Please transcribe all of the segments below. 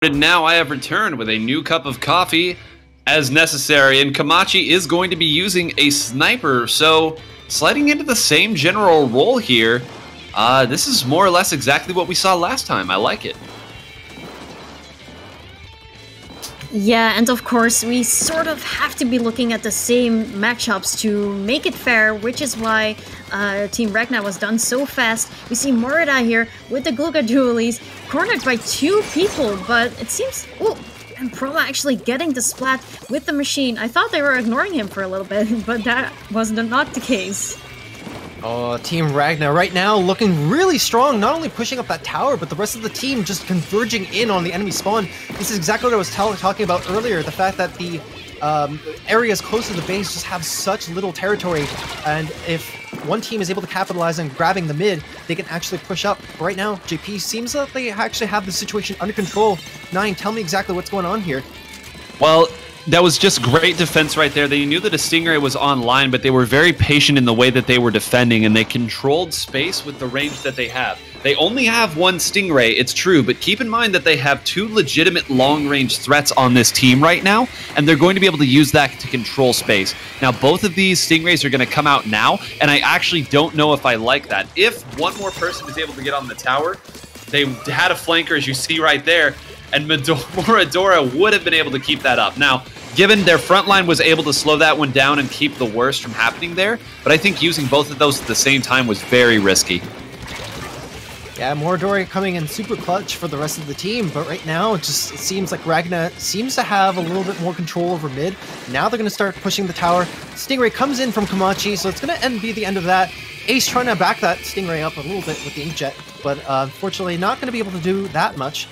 And now I have returned with a new cup of coffee as necessary, and Kamachi is going to be using a sniper, so sliding into the same general role here. This is more or less exactly what we saw last time. I like it. Yeah, and of course, we sort of have to be looking at the same matchups to make it fair, which is why Team Ragna was done so fast. We see Morita here with the Gluga Dualies, cornered by two people, but it seems... Oh, and Prola actually getting the splat with the machine. I thought they were ignoring him for a little bit, but that was not the case. Oh, Team Ragna right now looking really strong, not only pushing up that tower, but the rest of the team just converging in on the enemy spawn. This is exactly what I was talking about earlier, the fact that the areas close to the base just have such little territory, and if one team is able to capitalize on grabbing the mid, they can actually push up. Right now, JP seems like they actually have the situation under control. Nine, tell me exactly what's going on here. Well, that was just great defense right there. They knew that a Stingray was online, but they were very patient in the way that they were defending, and they controlled space with the range that they have. They only have one Stingray, it's true, but keep in mind that they have two legitimate long-range threats on this team right now, and they're going to be able to use that to control space. Now, both of these Stingrays are going to come out now, and I actually don't know if I like that. If one more person is able to get on the tower, they had a flanker, as you see right there, and Moradora would have been able to keep that up. Now, given their front line was able to slow that one down and keep the worst from happening there, but I think using both of those at the same time was very risky. Yeah, Moradora coming in super clutch for the rest of the team, but right now it seems like Ragna seems to have a little bit more control over mid. Now they're going to start pushing the tower. Stingray comes in from Kamachi, so it's going to be the end of that. Ace trying to back that Stingray up a little bit with the Inkjet, but unfortunately not going to be able to do that much.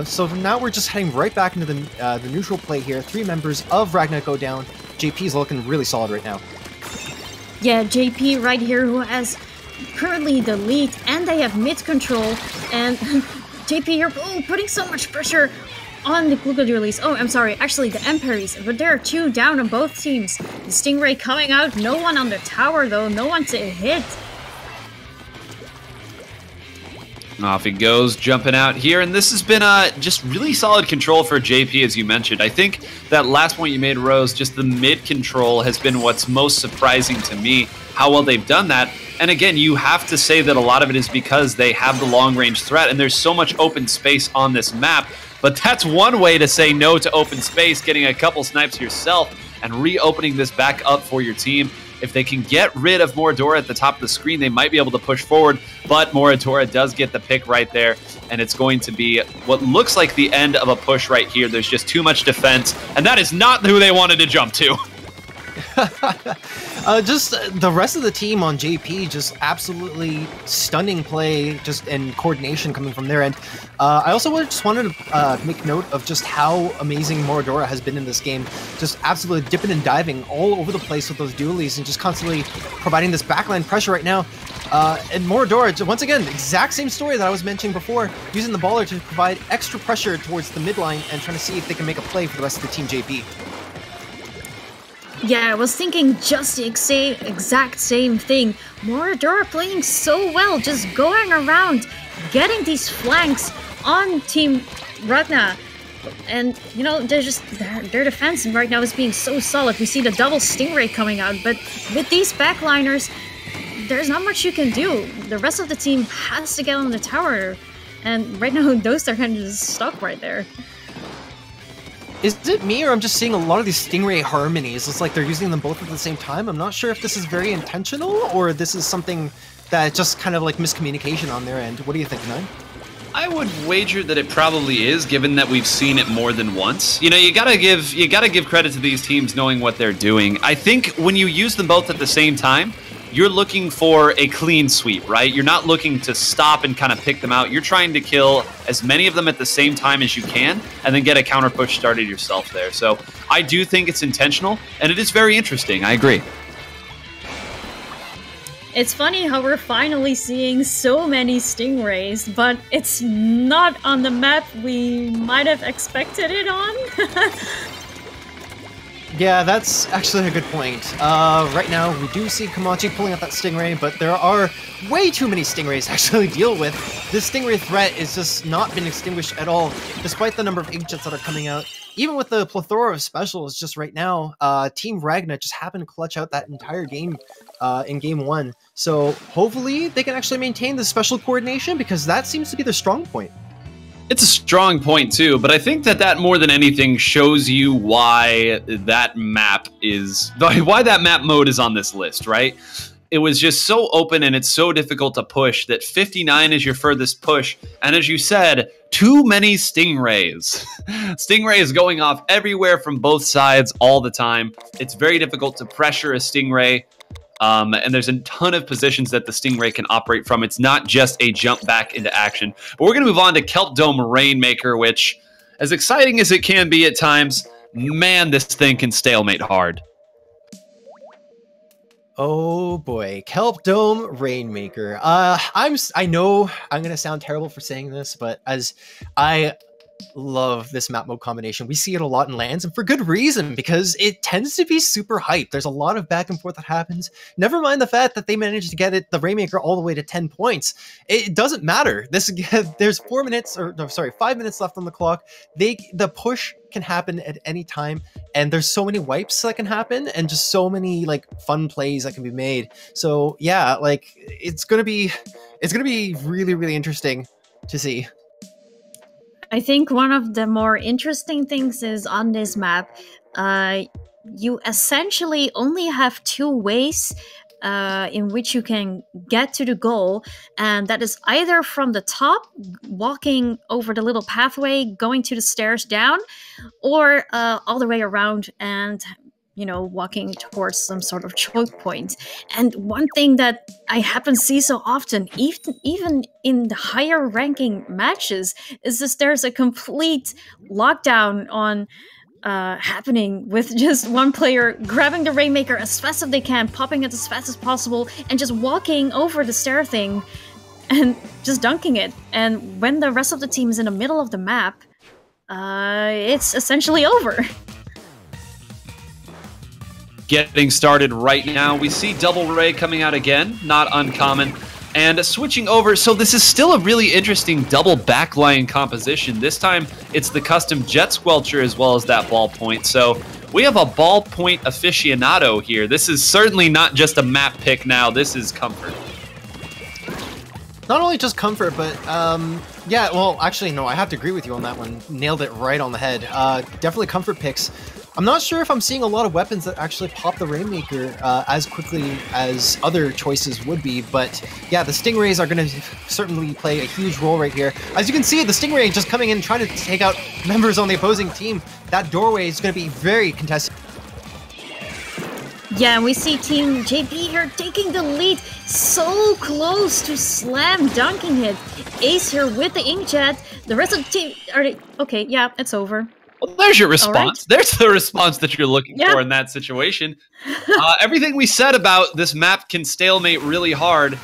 So now we're just heading right back into the neutral play here. Three members of Ragna go down. JP's looking really solid right now. Yeah, JP right here, who has currently the lead, and they have mid control, and JP here putting so much pressure on the Gluga Dualies. Oh, I'm sorry, actually the Emperies, but there are two down on both teams. The Stingray coming out, no one on the tower though, no one to hit. Off he goes, jumping out here, and this has been just really solid control for JP, as you mentioned. I think that last point you made, Rose, just the mid control has been what's most surprising to me, how well they've done that. And again, you have to say that a lot of it is because they have the long-range threat, and there's so much open space on this map. But that's one way to say no to open space, getting a couple snipes yourself and reopening this back up for your team. If they can get rid of Moradora at the top of the screen, they might be able to push forward, but Moradora does get the pick right there, and it's going to be what looks like the end of a push right here. There's just too much defense, and that is not who they wanted to jump to. Just the rest of the team on JP, just absolutely stunning play, just and coordination coming from their end. I also just wanted to make note of just how amazing Moradora has been in this game. Just absolutely dipping and diving all over the place with those dualies and just constantly providing this backline pressure right now. And Moradora, once again, exact same story that I was mentioning before, using the baller to provide extra pressure towards the midline and trying to see if they can make a play for the rest of the team JP. Yeah, I was thinking just the exact same thing. Moradora playing so well, just going around, getting these flanks on Team Ragna. And, you know, they're just, their defense right now is being so solid. We see the double Stingray coming out, but with these backliners, there's not much you can do. The rest of the team has to get on the tower. And right now, those are kind of just stuck right there. Is it me, or I'm just seeing a lot of these Stingray harmonies? It's like they're using them both at the same time. I'm not sure if this is very intentional, or this is something that just kind of like miscommunication on their end. What do you think, Nine? I would wager that it probably is, given that we've seen it more than once. You know, you gotta give credit to these teams knowing what they're doing. I think when you use them both at the same time, you're looking for a clean sweep, right? You're not looking to stop and kind of pick them out. You're trying to kill as many of them at the same time as you can and then get a counter push started yourself there. So I do think it's intentional, and it is very interesting. I agree. It's funny how we're finally seeing so many Stingrays, but it's not on the map we might have expected it on. Yeah, that's actually a good point. Right now, we do see Komachi pulling out that Stingray, but there are way too many Stingrays to actually deal with. This Stingray threat is just not been extinguished at all, despite the number of Inkjets that are coming out. Even with the plethora of specials just right now, Team Ragna just happened to clutch out that entire game in Game 1. So hopefully they can actually maintain the special coordination, because that seems to be their strong point. It's a strong point too, but I think that more than anything shows you why that map mode is on this list, right? It was just so open and it's so difficult to push that 59 is your furthest push. And as you said, too many Stingrays. Stingrays going off everywhere from both sides all the time. It's very difficult to pressure a Stingray. And there's a ton of positions that the Stingray can operate from. It's not just a jump back into action. But we're going to move on to Kelp Dome Rainmaker, which, as exciting as it can be at times, man, this thing can stalemate hard. Oh boy, Kelp Dome Rainmaker. I know I'm gonna sound terrible for saying this, but as I love this map mode combination. We see it a lot in lands, and for good reason, because it tends to be super hype. There's a lot of back and forth that happens. Never mind the fact that they managed to get the Rainmaker all the way to 10 points. It doesn't matter. There's 5 minutes left on the clock. The push can happen at any time, and there's so many wipes that can happen, and just so many like fun plays that can be made. So yeah, like it's gonna be really, really interesting to see. I think one of the more interesting things is on this map, you essentially only have two ways in which you can get to the goal, and that is either from the top, walking over the little pathway, going to the stairs down, or all the way around and walking towards some sort of choke point. And one thing that I happen to see so often, even in the higher ranking matches, is that there's a complete lockdown on happening with just one player grabbing the Rainmaker as fast as they can, popping it as fast as possible, and just walking over the stair thing and just dunking it. And when the rest of the team is in the middle of the map, it's essentially over. Getting started right now. We see Double Ray coming out again, not uncommon. And switching over, so this is still a really interesting double backline composition. This time, it's the custom Jet Squelcher as well as that ballpoint. So we have a ballpoint aficionado here. This is certainly not just a map pick now. This is comfort. Not only just comfort, but yeah, well, actually, no, I have to agree with you on that one. Nailed it right on the head. Definitely comfort picks. I'm not sure if I'm seeing a lot of weapons that actually pop the Rainmaker as quickly as other choices would be, but yeah, the Stingrays are going to certainly play a huge role right here. As you can see, the Stingray just coming in, trying to take out members on the opposing team. That doorway is going to be very contested. Yeah, we see Team JP here taking the lead, so close to slam dunking it. Ace here with the Inkjet. The rest of the team okay, yeah, it's over. Well, there's your response. Right. There's the response that you're looking for in that situation. Everything we said about this map can stalemate really hard.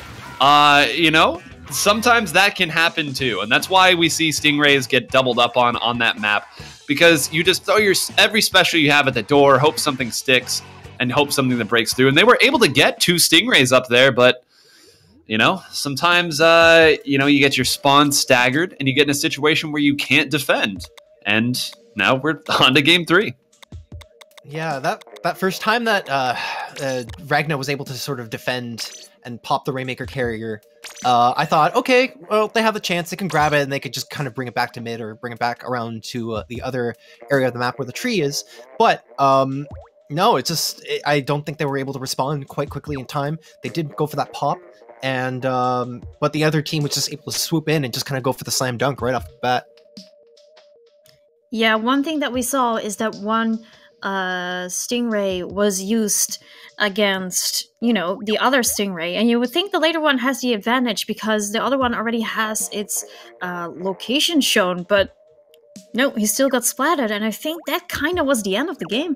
Sometimes that can happen too. And that's why we see Stingrays get doubled up on that map. Because you just throw every special you have at the door, hope something sticks, and hope something that breaks through. And they were able to get 2 Stingrays up there, but sometimes you get your spawn staggered and you get in a situation where you can't defend. And now we're on to game 3. Yeah, that first time that Ragna was able to sort of defend and pop the Rainmaker carrier, I thought, okay, well, they have a chance, they can grab it, and they could just kind of bring it back to mid or bring it back around to the other area of the map where the tree is. But no, I don't think they were able to respond quite quickly in time. They did go for that pop, and but the other team was just able to swoop in and just kind of go for the slam dunk right off the bat. Yeah, one thing that we saw is that one Stingray was used against, the other Stingray. And you would think the later one has the advantage because the other one already has its location shown. But no, he still got splattered. And I think that kind of was the end of the game.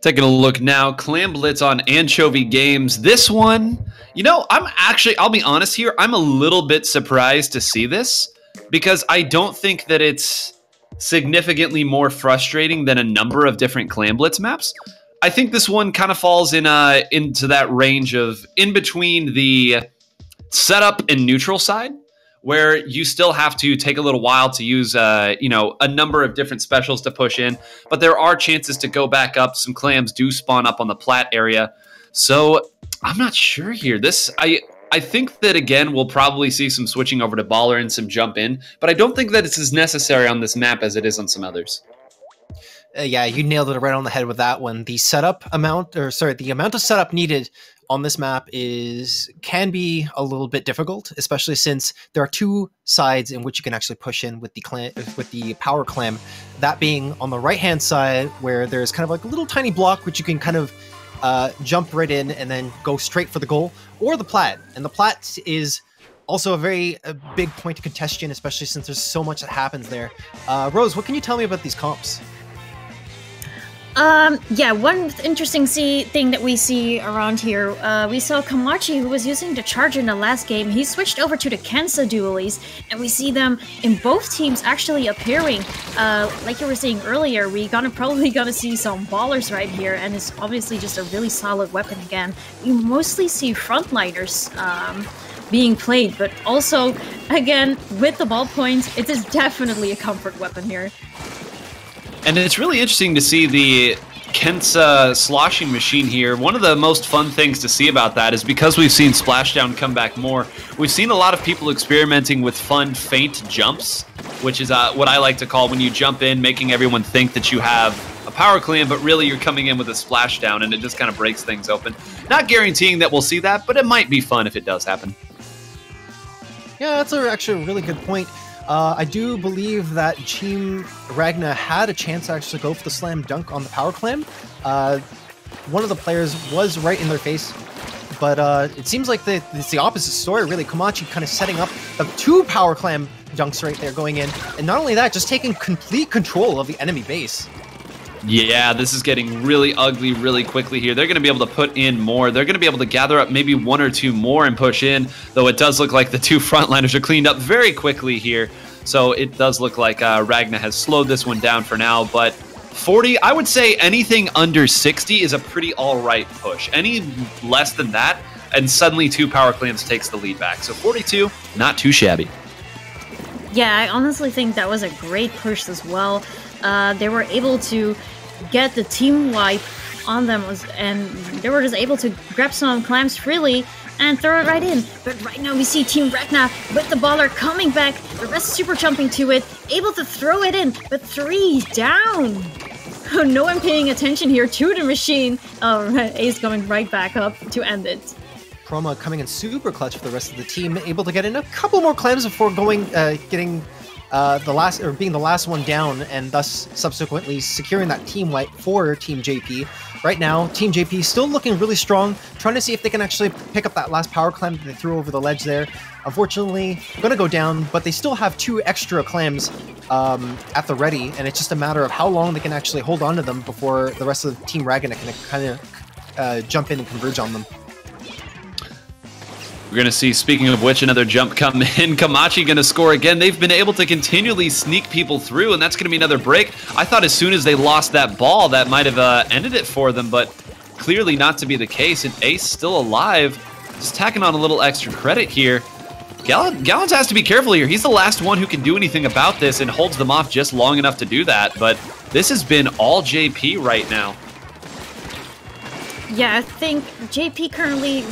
Taking a look now, Clam Blitz on Anchovy Games. This one, I'll be honest here, I'm a little bit surprised to see this because I don't think that it's significantly more frustrating than a number of different Clan Blitz maps. I think this one kind of falls into that range of in between the setup and neutral side, where you still have to take a little while to use, a number of different specials to push in, but there are chances to go back up. Some clams do spawn up on the plat area, so I'm not sure here. I think that, again, we'll probably see some switching over to baller and some jump in, but I don't think that it's as necessary on this map as it is on some others. Yeah, you nailed it right on the head with that one. The amount of setup needed on this map can be a little bit difficult, especially since there are two sides in which you can actually push in with the power clam. That being on the right hand side, where there's kind of like a little tiny block which you can kind of jump right in and then go straight for the goal, or the plat. And the plat is also a big point of contention, especially since there's so much that happens there. Rose, what can you tell me about these comps? Yeah, one interesting thing that we see around here, we saw Kamachi, who was using the Charger in the last game. He switched over to the Kensa dualies, and we see them in both teams actually appearing. Like you were saying earlier, we're probably gonna see some ballers right here, and it's obviously just a really solid weapon again. We mostly see frontliners, being played, but also, again, with the ballpoint, it is definitely a comfort weapon here. And it's really interesting to see the Kensa sloshing machine here. One of the most fun things to see about that is because we've seen Splashdown come back more, we've seen a lot of people experimenting with fun feint jumps, which is what I like to call when you jump in, making everyone think that you have a power clam, but really you're coming in with a splashdown, and it just kind of breaks things open. Not guaranteeing that we'll see that, but it might be fun if it does happen. Yeah, that's actually a really good point. I do believe that Team Ragna had a chance to actually go for the slam dunk on the power clam. One of the players was right in their face, but it seems like it's the opposite story, really. Komachi kind of setting up the two power clam dunks right there going in, and not only that, just taking complete control of the enemy base. Yeah, this is getting really ugly really quickly here. They're going to be able to put in more. They're going to be able to gather up maybe one or two more and push in, though it does look like the two frontliners are cleaned up very quickly here. So it does look like Ragna has slowed this one down for now, but 40, I would say anything under 60 is a pretty all right push. Any less than that, and suddenly two power clams takes the lead back. So 42, not too shabby. Yeah, I honestly think that was a great push as well. They were able to get the team wipe on them, and they were just able to grab some clams freely and throw it right in. But right now we see Team Ragna with the baller coming back, the rest super jumping to it, able to throw it in, but 3 down. No one paying attention here to the machine. Oh, Ace coming right back up to end it. Chroma coming in super clutch for the rest of the team, able to get in a couple more clams before getting being the last one down, and thus subsequently securing that team wipe for Team JP. Right now, Team JP still looking really strong, trying to see if they can actually pick up that last power clam that they threw over the ledge there. Unfortunately, gonna go down, but they still have 2 extra clams at the ready, and it's just a matter of how long they can actually hold on to them before the rest of the Team Ragna can kind of jump in and converge on them. We're going to see, speaking of which, another jump come in. Kamachi going to score again. They've been able to continually sneak people through, and that's going to be another break. I thought as soon as they lost that ball, that might have ended it for them, but clearly not to be the case. And Ace still alive, just tacking on a little extra credit here. Gallons has to be careful here. He's the last one who can do anything about this and holds them off just long enough to do that, but this has been all JP right now. Yeah, I think JP currently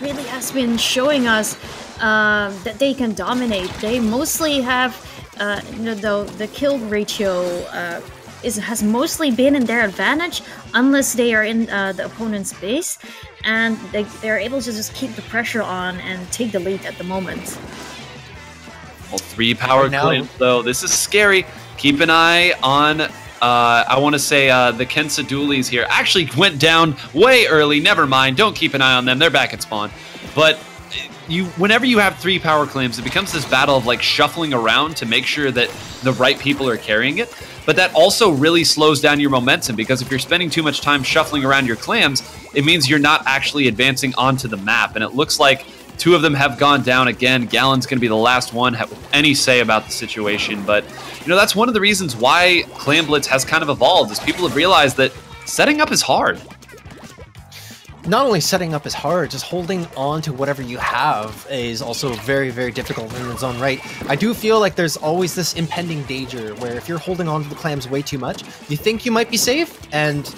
really has been showing us that they can dominate. They mostly have the kill ratio has mostly been in their advantage unless they are in the opponent's base, and they're able to just keep the pressure on and take the lead at the moment. Well, 3 power claims, though. This is scary. Keep an eye on... I want to say the Kensa dualies here actually went down way early. Never mind. Don't keep an eye on them. They're back at spawn. But whenever you have 3 power claims, it becomes this battle of like shuffling around to make sure that the right people are carrying it. But that also really slows down your momentum, because if you're spending too much time shuffling around your clams, it means you're not actually advancing onto the map. And it looks like 2 of them have gone down again. Gallon's going to be the last one have any say about the situation. But, you know, that's one of the reasons why Clan Blitz has kind of evolved, is people have realized that setting up is hard. Not only setting up is hard, just holding on to whatever you have is also very, very difficult in its own right. I do feel like there's always this impending danger where if you're holding on to the clams way too much, you think you might be safe, and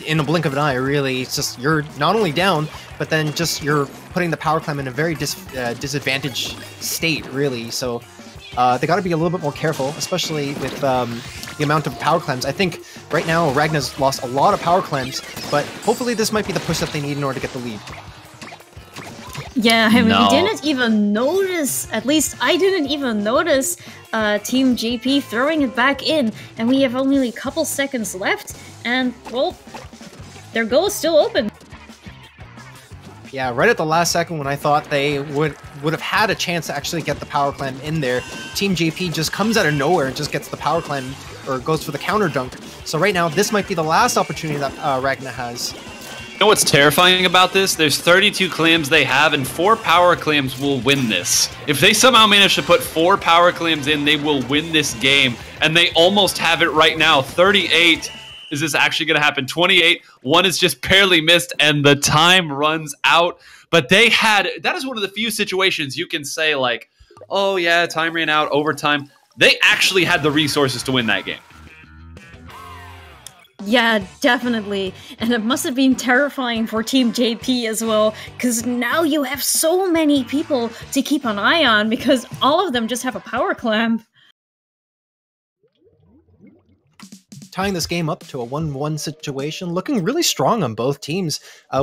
in a blink of an eye, really, it's just you're not only down, but then just you're putting the power clam in a very disadvantaged state, really. So they got to be a little bit more careful, especially with the amount of power clams. I think right now Ragna's lost a lot of power clams, but hopefully this might be the push that they need in order to get the lead. Yeah, I mean, we didn't even notice, at least I didn't even notice Team JP throwing it back in, and we have only a couple seconds left, and, well, their goal is still open. Yeah, right at the last second when I thought they would have had a chance to actually get the power clam in there, Team JP just comes out of nowhere and just gets the power clam, or goes for the counter dunk. So right now, this might be the last opportunity that Ragna has. You know what's terrifying about this? There's 32 clams they have, and 4 power clams will win this. If they somehow manage to put 4 power clams in, they will win this game, and they almost have it right now. 38. Is this actually going to happen? 28. One is just barely missed, and the time runs out. But they had... That is one of the few situations you can say, like, oh, yeah, time ran out, overtime. They actually had the resources to win that game. Yeah, definitely. And it must have been terrifying for Team JP as well, because now you have so many people to keep an eye on, because all of them just have a power clam. Tying this game up to a 1-1 situation, looking really strong on both teams.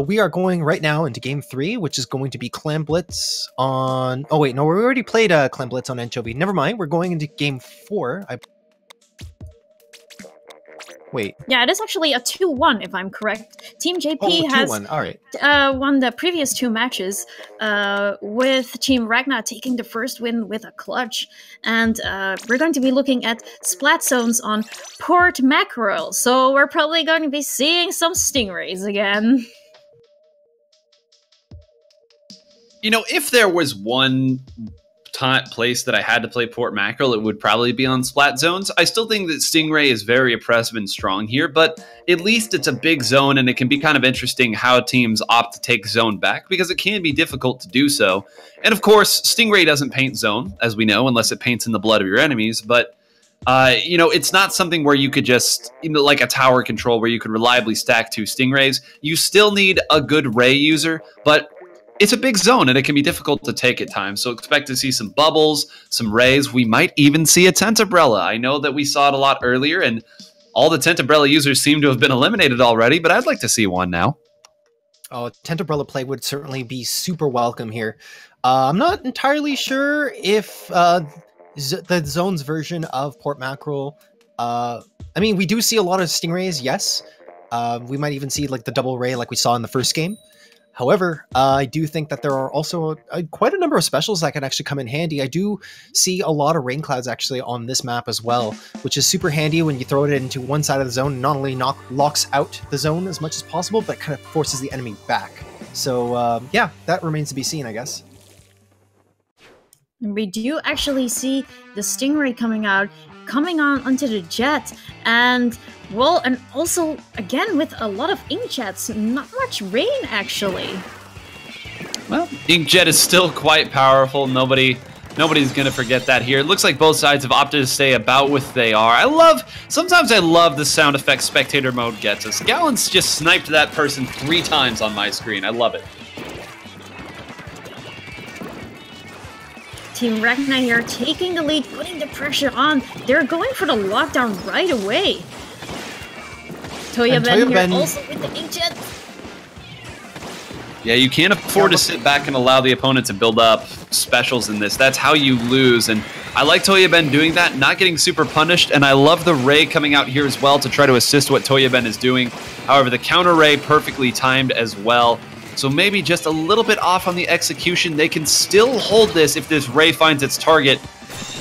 We are going right now into Game 3, which is going to be Clan Blitz on... Oh wait, no, we already played Clan Blitz on Anchovy. Never mind, we're going into Game 4. Wait. Yeah, it is actually a 2-1, if I'm correct. Team JP has All right. won the previous 2 matches, with Team Ragna taking the first win with a clutch. And we're going to be looking at splat zones on Port Mackerel, so we're probably going to be seeing some stingrays again. You know, if there was one place that I had to play Port Mackerel, it would probably be on splat zones. I still think that Stingray is very oppressive and strong here, but at least it's a big zone, and it can be kind of interesting how teams opt to take zone back, because it can be difficult to do so. And of course, Stingray doesn't paint zone, as we know, unless it paints in the blood of your enemies, but you know, it's not something where you could just, you know, like a tower control where you could reliably stack 2 Stingrays. You still need a good Ray user, but it's a big zone, and it can be difficult to take at times, so expect to see some bubbles, some rays. We might even see a Tentabrella. I know that we saw it a lot earlier, and all the Tentabrella users seem to have been eliminated already, but I'd like to see one now. Oh, Tentabrella play would certainly be super welcome here. I'm not entirely sure if the zones version of Port Mackerel... I mean, we do see a lot of Stingrays, yes. We might even see like the double ray like we saw in the first game. However, I do think that there are also quite a number of specials that can actually come in handy. I do see a lot of rain clouds actually on this map as well, which is super handy when you throw it into one side of the zone. Not only locks out the zone as much as possible, but kind of forces the enemy back. So yeah, that remains to be seen, I guess. We do actually see the Stingray coming on onto the jet, and well, and also again with a lot of inkjets, not much rain actually. Well, inkjet is still quite powerful. Nobody's gonna forget that here. It looks like both sides have opted to stay about what they are. Sometimes I love the sound effect spectator mode gets us. Gallon's just sniped that person 3 times on my screen. I love it. Team Ragna here taking the lead, putting the pressure on. They're going for the lockdown right away. Toya Ben here also with the inkjet. Yeah, you can't afford to sit back and allow the opponent to build up specials in this. That's how you lose, and I like Toya Ben doing that, not getting super punished, and I love the Ray coming out here as well to try to assist what Toya Ben is doing. However, the counter Ray perfectly timed as well. So maybe just a little bit off on the execution. They can still hold this if this Ray finds its target,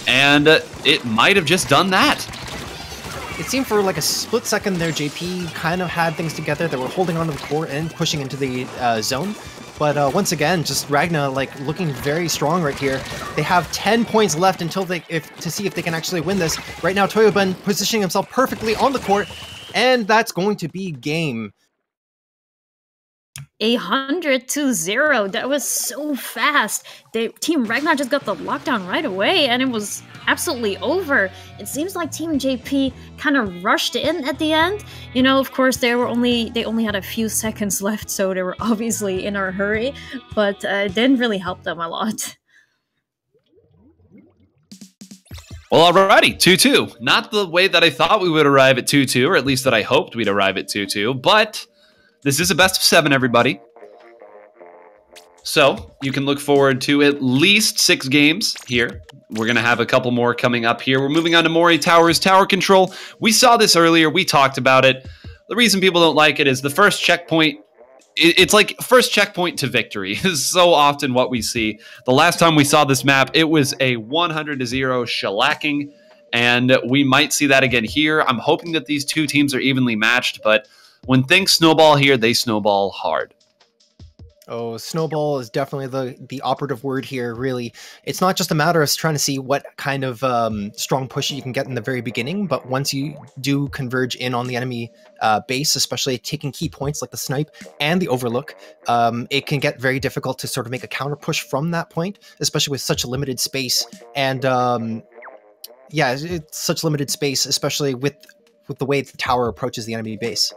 and it might have just done that. It seemed for like a split second there, JP kind of had things together. They were holding onto the core and pushing into the zone. But once again, just Ragna like looking very strong right here. They have 10 points left until to see if they can actually win this. Right now, Toyoben positioning himself perfectly on the court, and that's going to be game. 100-0. That was so fast. Team Ragna just got the lockdown right away, and it was absolutely over. It seems like Team JP kind of rushed in at the end. You know, of course, they only had a few seconds left, so they were obviously in a hurry, but it didn't really help them a lot. Well, alrighty, 2-2. Not the way that I thought we would arrive at 2-2, or at least that I hoped we'd arrive at 2-2, but this is a best of 7, everybody. So you can look forward to at least 6 games here. We're going to have a couple more coming up here. We're moving on to Mori Towers Tower Control. We saw this earlier. We talked about it. The reason people don't like it is the first checkpoint. It's like first checkpoint to victory is so often what we see. The last time we saw this map, it was a 100-0 shellacking, and we might see that again here. I'm hoping that these two teams are evenly matched, but when things snowball here, they snowball hard. Oh, snowball is definitely the operative word here, really. It's not just a matter of trying to see what kind of strong push you can get in the very beginning, but once you do converge in on the enemy base, especially taking key points like the snipe and the overlook, it can get very difficult to sort of make a counter push from that point, especially with such a limited space. And yeah, it's such limited space, especially with the way the tower approaches the enemy base.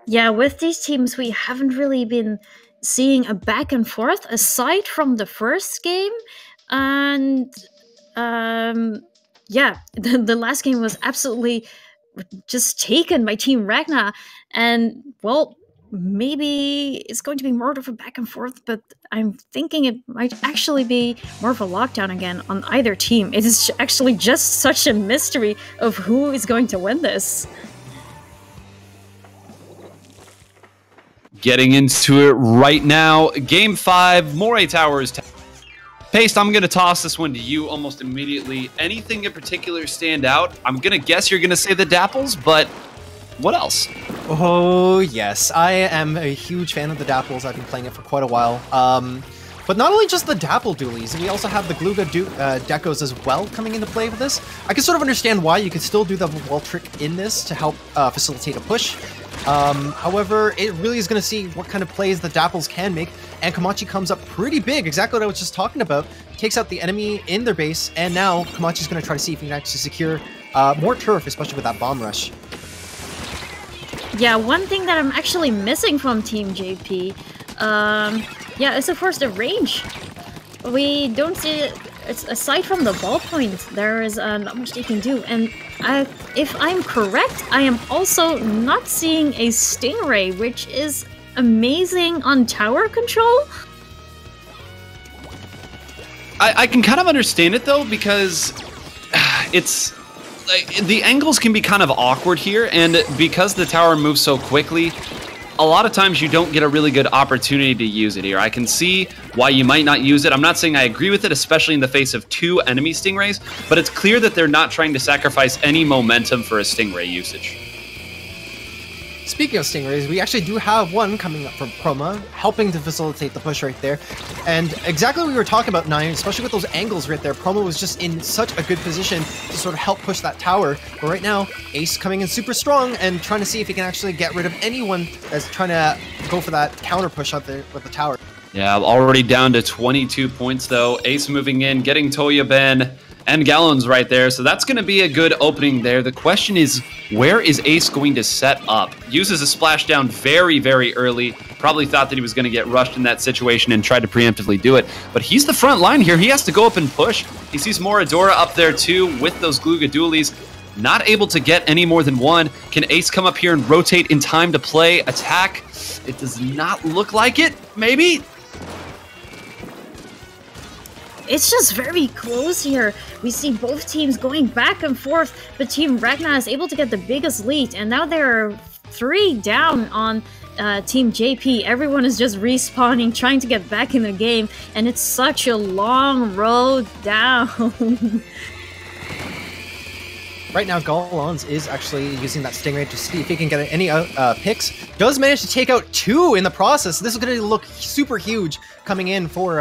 Yeah, with these teams, we haven't really been seeing a back and forth aside from the first game. And yeah, the last game was absolutely just taken by Team Ragna. And, well, maybe it's going to be more of a back and forth, but I'm thinking it might actually be more of a lockdown again on either team. It is actually just such a mystery of who is going to win this. Getting into it right now. Game 5, Moray Towers. Paste, I'm going to toss this one to you almost immediately. Anything in particular stand out? I'm going to guess you're going to say the Dapples, but what else? Oh, yes. I am a huge fan of the Dapples. I've been playing it for quite a while. But not only just the Dapple dualies, we also have the Gluga Decos as well coming into play with this. I can sort of understand why you could still do the wall trick in this to help facilitate a push. However, it really is going to see what kind of plays the Dapples can make, and Komachi comes up pretty big, exactly what I was just talking about, takes out the enemy in their base, and now Komachi's going to try to see if he can actually secure more turf, especially with that bomb rush. Yeah, one thing that I'm actually missing from Team JP, yeah, is of course the range. We don't see it. Aside from the ballpoint, there is not much they can do. And if I'm correct, I am also not seeing a Stingray, which is amazing on tower control. I can kind of understand it though, because it's like the angles can be kind of awkward here, and because the tower moves so quickly, a lot of times you don't get a really good opportunity to use it here. I can see why you might not use it. I'm not saying I agree with it, especially in the face of 2 enemy Stingrays, but it's clear that they're not trying to sacrifice any momentum for a Stingray usage. Speaking of Stingrays, we actually do have one coming up from Chroma, helping to facilitate the push right there. And exactly what we were talking about, Nine, especially with those angles right there, Chroma was just in such a good position to sort of help push that tower. But right now, Ace coming in super strong and trying to see if he can actually get rid of anyone that's trying to go for that counter push out there with the tower. Yeah, already down to 22 points though. Ace moving in, getting Toya Ben and Gallons right there. So that's going to be a good opening there. The question is, where is Ace going to set up? Uses a splashdown very, very early. Probably thought that he was going to get rushed in that situation and tried to preemptively do it. But he's the front line here. He has to go up and push. He sees Moradora up there too with those Gluga Dualies. Not able to get any more than one. Can Ace come up here and rotate in time to play attack? It does not look like it. Maybe? It's just very close here. We see both teams going back and forth, but Team Ragna is able to get the biggest lead, and now there are 3 down on Team JP. Everyone is just respawning, trying to get back in the game, and it's such a long road down. Right now, Galons is actually using that Stingray to see if he can get any picks. Does manage to take out 2 in the process. This is going to look super huge coming in for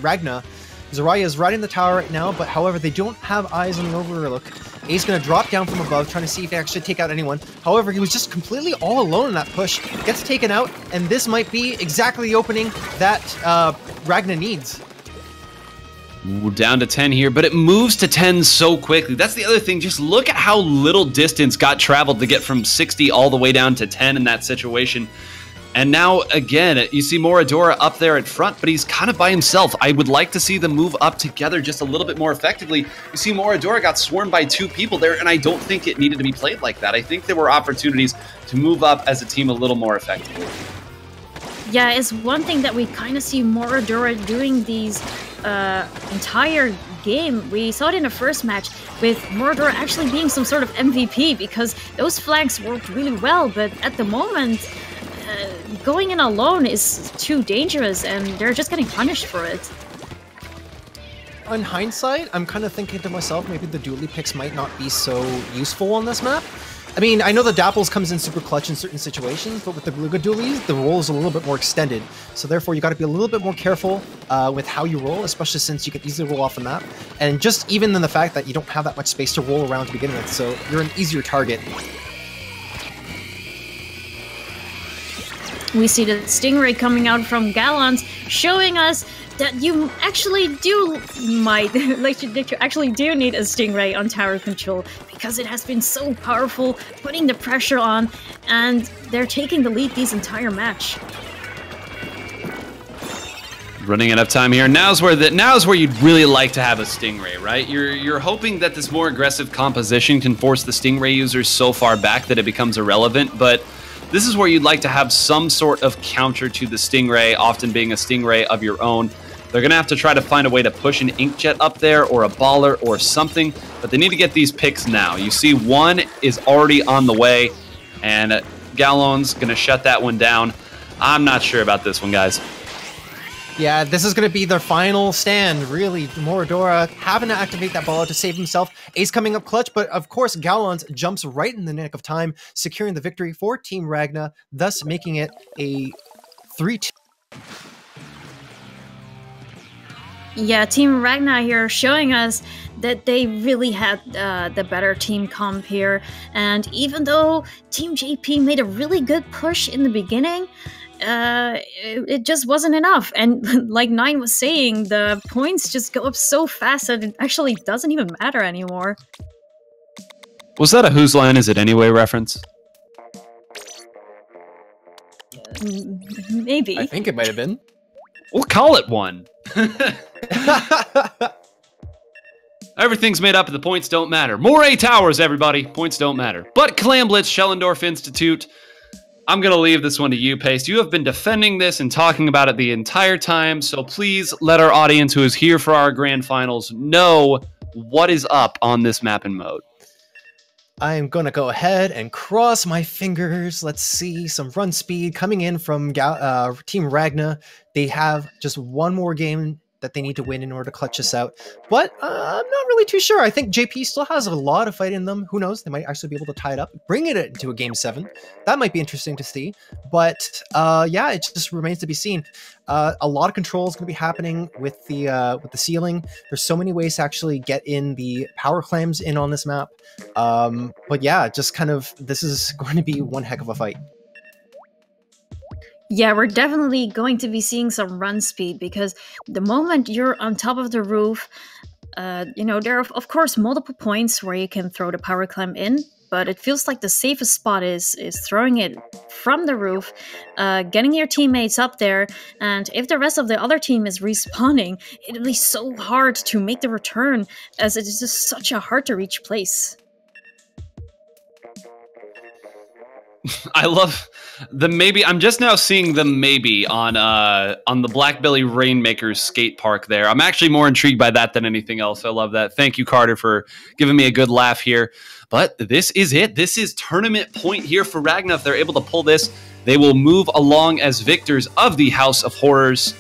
Ragna. Zarya is riding the tower right now, but however, they don't have eyes on the Overlook. A's going to drop down from above, trying to see if he actually take out anyone. However, he was just completely all alone in that push. Gets taken out, and this might be exactly the opening that Ragna needs. Ooh, down to 10 here, but it moves to 10 so quickly. That's the other thing. Just look at how little distance got traveled to get from 60 all the way down to 10 in that situation. And now, again, you see Moradora up there at front, but he's kind of by himself. I would like to see them move up together just a little bit more effectively. You see Moradora got swarmed by 2 people there, and I don't think it needed to be played like that. I think there were opportunities to move up as a team a little more effectively. Yeah, it's one thing that we kind of see Moradora doing these entire game. We saw it in the first match with Moradora actually being some sort of MVP because those flanks worked really well, but at the moment, going in alone is too dangerous and they're just getting punished for it. On hindsight, I'm kind of thinking to myself, maybe the dually picks might not be so useful on this map. I mean, I know the Dapples comes in super clutch in certain situations, but with the Beluga dualies, the roll is a little bit more extended. So therefore, you got to be a little bit more careful with how you roll, especially since you can easily roll off the map. And just even in the fact that you don't have that much space to roll around to begin with, so you're an easier target. We see the Stingray coming out from Galons, showing us that you actually do actually do need a Stingray on tower control because it has been so powerful, putting the pressure on, and they're taking the lead this entire match. Running out of time here. Now's where you'd really like to have a Stingray, right? You're hoping that this more aggressive composition can force the Stingray users so far back that it becomes irrelevant, but this is where you'd like to have some sort of counter to the Stingray, often being a Stingray of your own. They're going to have to try to find a way to push an Inkjet up there or a Baller or something, but they need to get these picks now. You see one is already on the way, and Galon's going to shut that one down. I'm not sure about this one, guys. Yeah, this is going to be their final stand, really. Moradora having to activate that baller to save himself. Ace coming up clutch, but of course, Galons jumps right in the nick of time, securing the victory for Team Ragna, thus making it a 3-2. Yeah, Team Ragna here showing us that they really had the better team comp here. And even though Team JP made a really good push in the beginning, it just wasn't enough. And like Nine was saying, the points just go up so fast that it actually doesn't even matter anymore. Was that a Whose Line Is It Anyway reference? Maybe. I think it might have been. We'll call it one. Everything's made up and the points don't matter. More A towers, everybody. Points don't matter. But Clamblitz, Schellendorf Institute, I'm going to leave this one to you, Paste. You have been defending this and talking about it the entire time, so please let our audience who is here for our grand finals know what is up on this map and mode. I'm going to go ahead and cross my fingers. Let's see some run speed coming in from Team Ragna. They have just one more game that they need to win in order to clutch us out. But I'm not really too sure. I think JP still has a lot of fight in them. Who knows? They might actually be able to tie it up, bring it into a Game 7. That might be interesting to see. But yeah, it just remains to be seen. A lot of control is going to be happening with the ceiling. There's so many ways to actually get in the power clams in on this map. But yeah, just kind of, this is going to be one heck of a fight. Yeah, we're definitely going to be seeing some run speed because the moment you're on top of the roof, you know, there are, of course, multiple points where you can throw the power climb in, but it feels like the safest spot is throwing it from the roof, getting your teammates up there, and if the rest of the other team is respawning, it'll be so hard to make the return as it is just such a hard to reach place. I love the maybe. I'm just now seeing the maybe on the Blackbelly Rainmakers skate park there. I'm actually more intrigued by that than anything else. I love that. Thank you, Carter, for giving me a good laugh here. But this is it. This is tournament point here for Ragna. If they're able to pull this, they will move along as victors of the House of Horrors.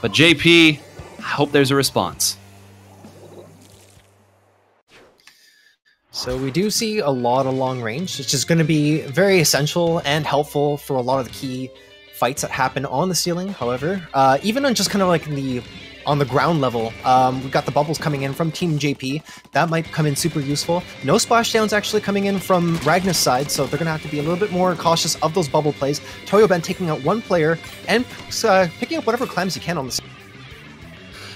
But JP, I hope there's a response. So we do see a lot of long range, which is going to be very essential and helpful for a lot of the key fights that happen on the ceiling. However, even on just kind of like on the ground level, we've got the bubbles coming in from Team JP. That might come in super useful. No splashdowns actually coming in from Ragna's side, so they're going to have to be a little bit more cautious of those bubble plays. Toyoben taking out one player and picking up whatever clams he can on the ceiling.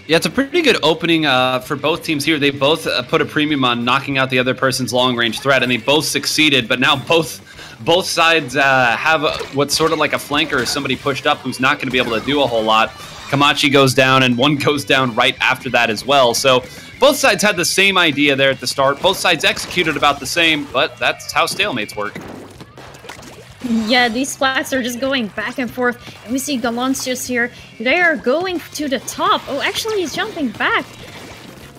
Yeah, it's a pretty good opening for both teams here. They both put a premium on knocking out the other person's long-range threat, and they both succeeded, but now both sides have what's sort of like a flanker, somebody pushed up who's not going to be able to do a whole lot. Kamachi goes down, and one goes down right after that as well. So both sides had the same idea there at the start. Both sides executed about the same, but that's how stalemates work. Yeah, these splats are just going back and forth. And we see Galant's just here. They are going to the top. Oh, actually, he's jumping back.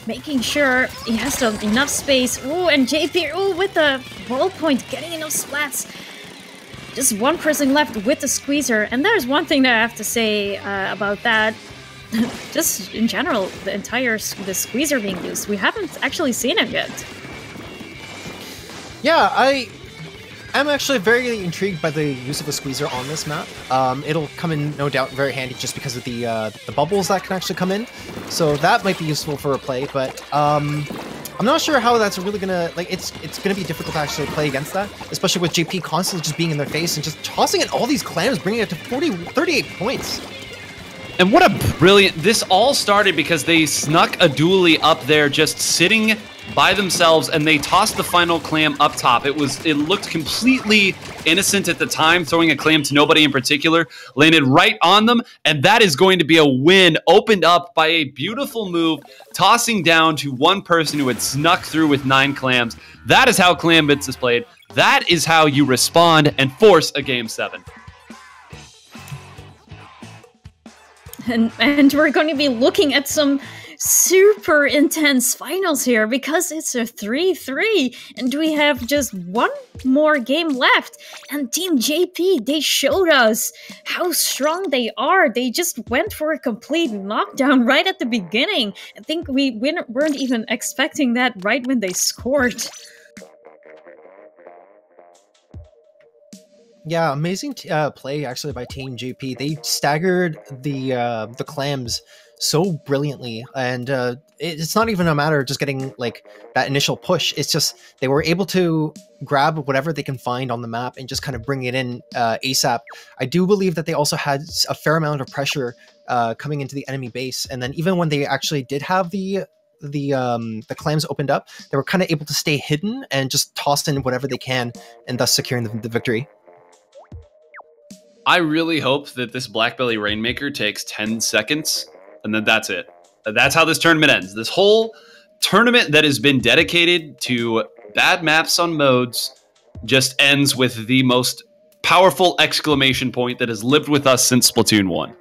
Making sure he has enough space. Oh, and JP, oh, with the ball point, getting enough splats. Just one person left with the squeezer. And there's one thing that I have to say about that. Just in general, the squeezer being used. We haven't actually seen it yet. Yeah, I'm actually very intrigued by the use of a squeezer on this map. It'll come in, no doubt, very handy just because of the bubbles that can actually come in. So that might be useful for a play, but I'm not sure how that's really gonna, like, it's gonna be difficult to actually play against that, especially with JP constantly just being in their face and just tossing in all these clams, bringing it to 38 points. And what a brilliant... This all started because they snuck a dually up there just sitting by themselves, and they tossed the final clam up top. It looked completely innocent at the time, throwing a clam to nobody in particular, landed right on them, and that is going to be a win, opened up by a beautiful move, tossing down to one person who had snuck through with 9 clams. That is how Clam Bits is played. That is how you respond and force a Game 7. And we're going to be looking at some super intense finals here because it's a 3-3 and we have just one more game left. And Team JP, they showed us how strong they are. They just went for a complete knockdown right at the beginning. I think we weren't even expecting that right when they scored. Yeah, amazing play actually by Team JP. They staggered the clams so brilliantly, and it's not even a matter of just getting like that initial push. It's just they were able to grab whatever they can find on the map and just kind of bring it in ASAP. I do believe that they also had a fair amount of pressure coming into the enemy base, and then even when they actually did have the clams opened up, they were kind of able to stay hidden and just toss in whatever they can, and thus securing the victory. I really hope that this Blackbelly Rainmaker takes 10 seconds, and then that's it. That's how this tournament ends. This whole tournament that has been dedicated to bad maps on modes just ends with the most powerful exclamation point that has lived with us since Splatoon 1.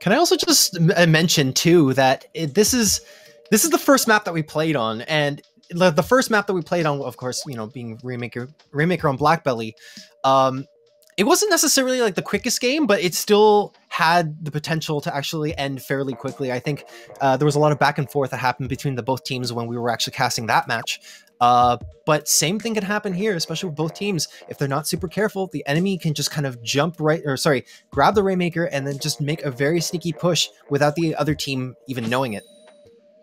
Can I also just mention, too, that this is the first map that we played on, and the first map that we played on, of course, you know, being Rainmaker on Blackbelly, it wasn't necessarily like the quickest game, but it still had the potential to actually end fairly quickly. I think there was a lot of back and forth that happened between the both teams when we were actually casting that match. But same thing can happen here, especially with both teams. If they're not super careful, the enemy can just kind of grab the Rainmaker and then just make a very sneaky push without the other team even knowing it.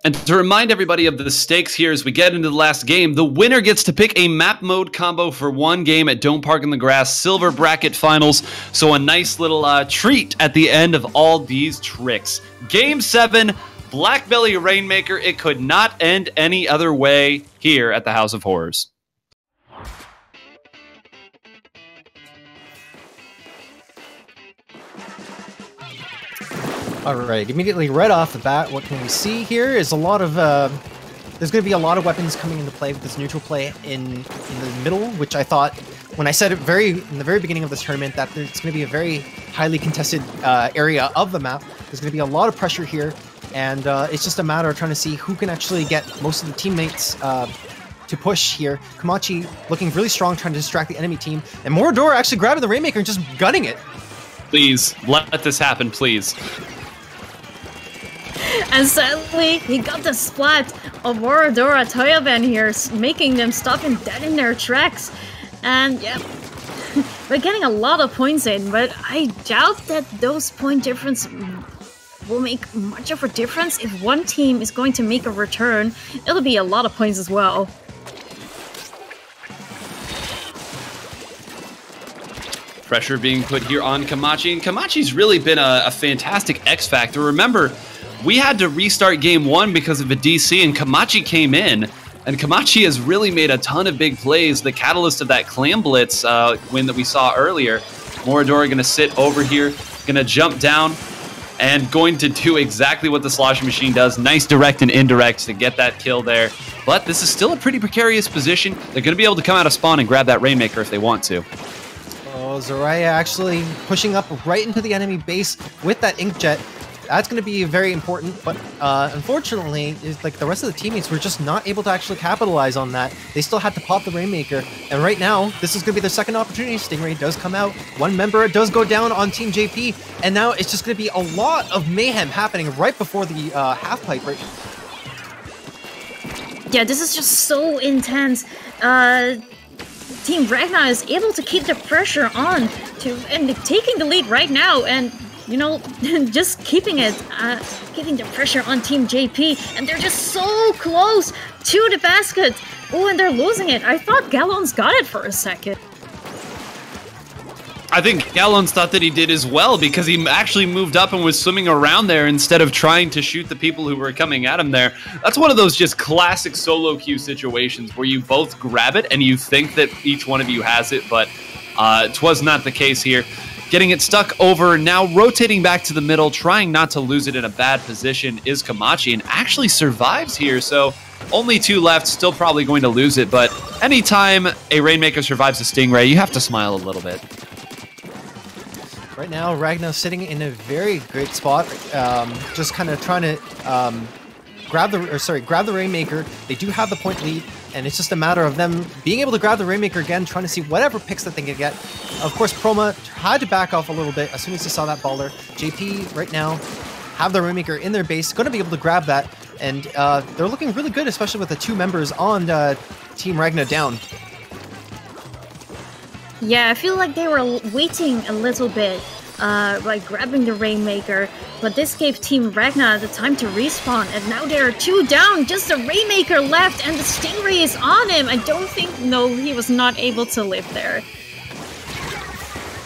And to remind everybody of the stakes here as we get into the last game, the winner gets to pick a map mode combo for one game at Don't Park in the Grass Silver Bracket Finals. So a nice little treat at the end of all these tricks. Game 7, Blackbelly Rainmaker. It could not end any other way here at the House of Horrors. All right, immediately right off the bat, what can we see here is a lot of, there's going to be a lot of weapons coming into play with this neutral play in the middle, which I thought, when I said it in the very beginning of this tournament, that it's going to be a very highly contested area of the map. There's going to be a lot of pressure here, and it's just a matter of trying to see who can actually get most of the teammates to push here. Kamachi looking really strong, trying to distract the enemy team, and Moradora actually grabbing the Rainmaker and just gunning it. Please, let this happen, please. And sadly, he got the splat of Moradora Toyaben here, making them stop and dead in their tracks. And yeah, we're getting a lot of points in, but I doubt that those point difference will make much of a difference. If one team is going to make a return, it'll be a lot of points as well. Pressure being put here on Kamachi, and Kamachi's really been a fantastic X factor. Remember, we had to restart game 1 because of a DC, and Kamachi came in, and Kamachi has really made a ton of big plays. The catalyst of that Clam Blitz win that we saw earlier. Moradora going to sit over here, going to jump down, and going to do exactly what the sloshing machine does. Nice direct and indirect to get that kill there. But this is still a pretty precarious position. They're going to be able to come out of spawn and grab that Rainmaker if they want to. Oh, Zarya actually pushing up right into the enemy base with that Inkjet. That's going to be very important, but unfortunately, like the rest of the teammates were just not able to actually capitalize on that. They still had to pop the Rainmaker, and right now, this is going to be their second opportunity. Stingray does come out. One member does go down on Team JP, and now it's just going to be a lot of mayhem happening right before the half-pipe. Right? Yeah, this is just so intense. Team Ragna is able to keep the pressure on and taking the lead right now, and you know, just keeping the pressure on Team JP, and they're just so close to the basket. Oh, and they're losing it. I thought Gallon's got it for a second. I think Gallons thought that he did as well, because he actually moved up and was swimming around there instead of trying to shoot the people who were coming at him there. That's one of those just classic solo queue situations where you both grab it and you think that each one of you has it, but it was not the case here. Getting it stuck over, now rotating back to the middle, trying not to lose it in a bad position is Kamachi, and actually survives here, so only 2 left, still probably going to lose it, but anytime a Rainmaker survives a Stingray, you have to smile a little bit. Right now, Ragna sitting in a very great spot, just kind of trying to grab the Rainmaker. They do have the point lead, and it's just a matter of them being able to grab the Rainmaker again, trying to see whatever picks that they can get. Of course, Proma had to back off a little bit as soon as he saw that baller. JP right now have the Rainmaker in their base, going to be able to grab that, and they're looking really good, especially with the 2 members on Team Ragna down. Yeah, I feel like they were waiting a little bit by grabbing the Rainmaker, but this gave Team Ragna the time to respawn, and now there are 2 down, just a Rainmaker left, and the Stingray is on him. I don't think, no, he was not able to live there.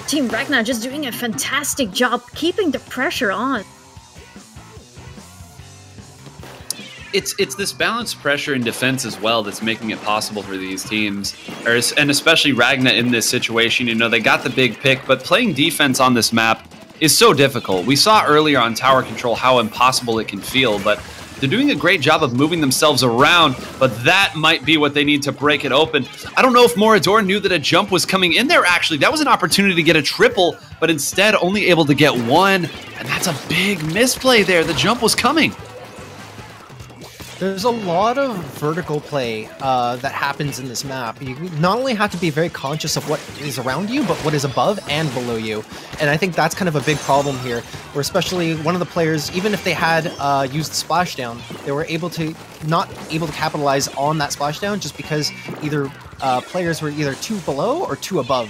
Team Ragna just doing a fantastic job keeping the pressure on. It's this balanced pressure and defense as well that's making it possible for these teams, and especially Ragna in this situation. You know, they got the big pick, but playing defense on this map is so difficult. We saw earlier on tower control how impossible it can feel, but they're doing a great job of moving themselves around, but that might be what they need to break it open. I don't know if Morador knew that a jump was coming in there, actually. That was an opportunity to get a triple, but instead only able to get 1, and that's a big misplay there. The jump was coming. There's a lot of vertical play that happens in this map. You not only have to be very conscious of what is around you, but what is above and below you. And I think that's kind of a big problem here, where especially one of the players, even if they had used the splashdown, they were not able to capitalize on that splashdown just because either players were either too below or too above.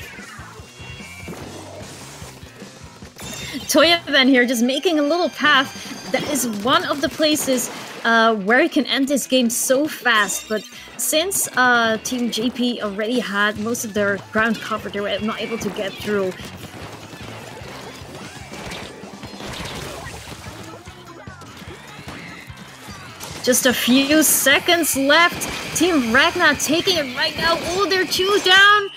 Toyaben here just making a little path. That is one of the places where you can end this game so fast, but since Team JP already had most of their ground covered, they were not able to get through. Just a few seconds left. Team Ragna taking it right now. Oh, they're 2 down.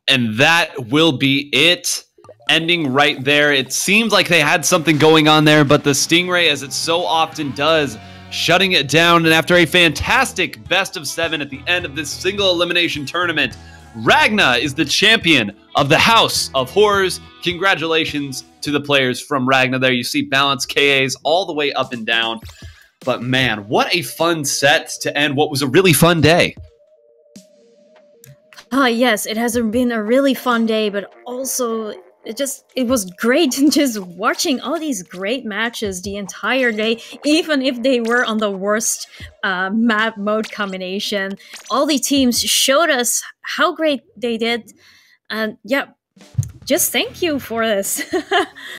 And that will be it. Ending right there. It seems like they had something going on there, but the Stingray, as it so often does, shutting it down. And after a fantastic best of 7 at the end of this single elimination tournament, Ragna is the champion of the House of Horrors. Congratulations to the players from Ragna there. You see balanced KAs all the way up and down. But man, what a fun set to end what was a really fun day. Yes, it has been a really fun day, but also it was great just watching all these great matches the entire day, even if they were on the worst map mode combination. All the teams showed us how great they did, and yeah, just thank you for this.